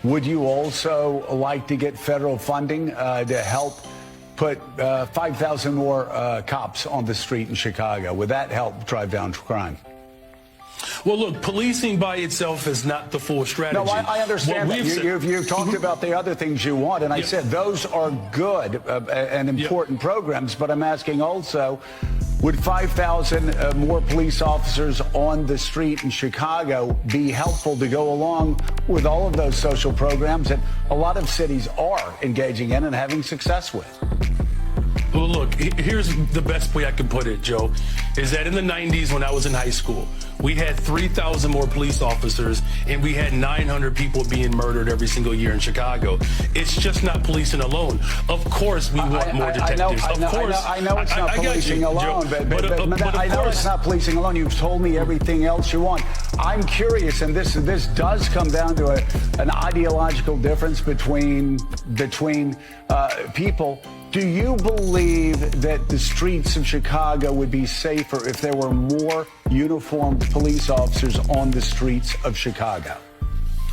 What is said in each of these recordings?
would you also like to get federal funding to help put 5,000 more cops on the street in Chicago? Would that help drive down crime? Well, look, policing by itself is not the full strategy. No, I understand that. You've talked about the other things you want, and I said those are good and important programs, but I'm asking also, would 5,000 more police officers on the street in Chicago be helpful to go along with all of those social programs that a lot of cities are engaging in and having success with? Well, look, here's the best way I can put it, Joe, is that in the 90s when I was in high school, we had 3,000 more police officers and we had 900 people being murdered every single year in Chicago. It's just not policing alone. Of course, we want more detectives. I know it's not policing alone, but I know it's not policing alone. You've told me everything else you want. I'm curious, and this does come down to an ideological difference between people. Do you believe that the streets of Chicago would be safer if there were more uniformed police officers on the streets of Chicago?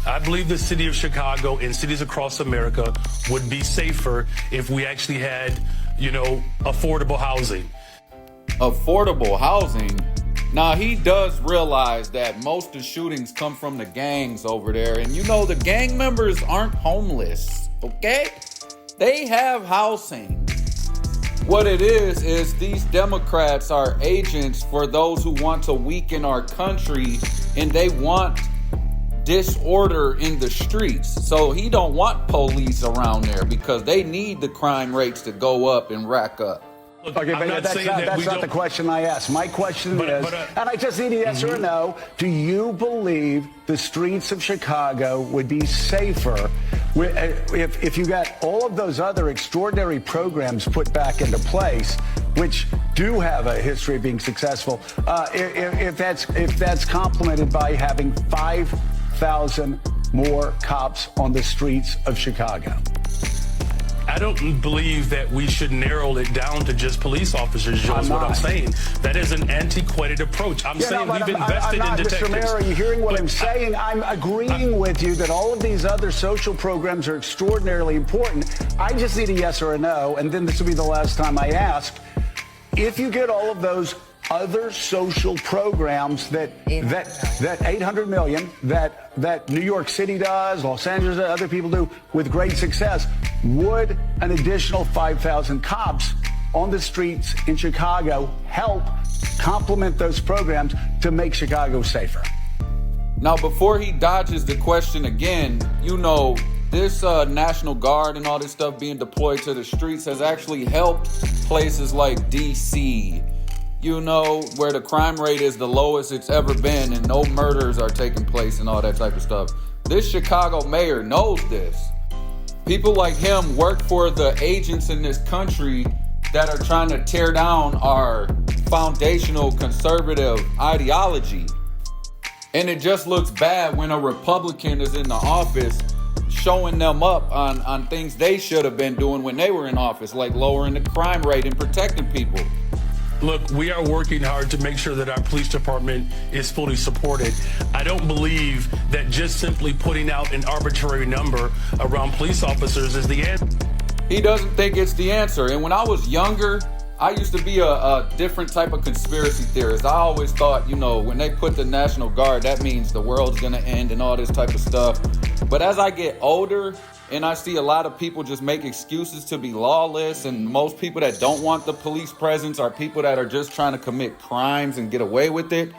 I believe the city of Chicago and cities across America would be safer if we actually had, affordable housing. Affordable housing? Now, he does realize that most of the shootings come from the gangs over there. And the gang members aren't homeless, okay? They have housing. What it is these Democrats are agents for those who want to weaken our country, and they want disorder in the streets. So he don't want police around there because they need the crime rates to go up and rack up. Okay, but that's not the question I asked. My question is, and I just need a yes or a no, do you believe the streets of Chicago would be safer if you got all of those other extraordinary programs put back into place, which do have a history of being successful, if that's complemented by having 5,000 more cops on the streets of Chicago? I don't believe that we should narrow it down to just police officers, Joe, is what I'm saying. That is an antiquated approach. I'm saying we've invested in detectives. Mr. Mayor, are you hearing what I'm saying? I'm agreeing with you that all of these other social programs are extraordinarily important. I just need a yes or a no, and then this will be the last time I ask. If you get all of those other social programs that 800 million that New York City does, Los Angeles, other people do with great success, would an additional 5,000 cops on the streets in Chicago help complement those programs to make Chicago safer? Now, before he dodges the question again, this National Guard and all this stuff being deployed to the streets has actually helped places like D.C., where the crime rate is the lowest it's ever been and no murders are taking place and all that type of stuff. This Chicago mayor knows this. People like him work for the agents in this country that are trying to tear down our foundational conservative ideology. And it just looks bad when a Republican is in the office showing them up on things they should have been doing when they were in office, like lowering the crime rate and protecting people. Look, we are working hard to make sure that our police department is fully supported. I don't believe that just simply putting out an arbitrary number around police officers is the answer. He doesn't think it's the answer. And when I was younger, I used to be a different type of conspiracy theorist. I always thought, when they put the National Guard, that means the world's going to end and all this type of stuff. But as I get older, and I see a lot of people just make excuses to be lawless, and most people that don't want the police presence are people that are just trying to commit crimes and get away with it.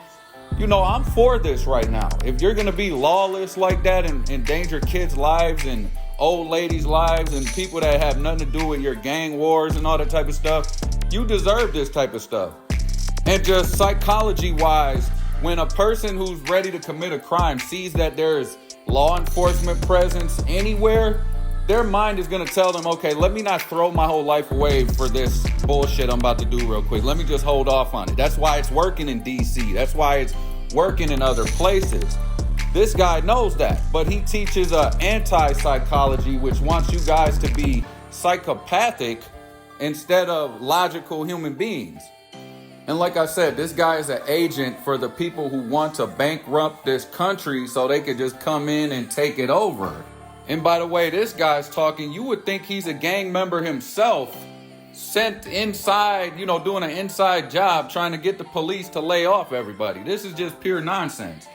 I'm for this right now. If you're going to be lawless like that and endanger kids' lives and old ladies' lives and people that have nothing to do with your gang wars and all that type of stuff, you deserve this type of stuff. And just psychology-wise, when a person who's ready to commit a crime sees that there's law enforcement presence anywhere, their mind is going to tell them, okay, let me not throw my whole life away for this bullshit I'm about to do real quick. Let me just hold off on it. That's why it's working in D.C. That's why it's working in other places. This guy knows that, but he teaches anti-psychology, which wants you guys to be psychopathic instead of logical human beings. And like I said, this guy is an agent for the people who want to bankrupt this country so they could just come in and take it over. And by the way this guy's talking, you would think he's a gang member himself, sent inside, doing an inside job trying to get the police to lay off everybody. This is just pure nonsense.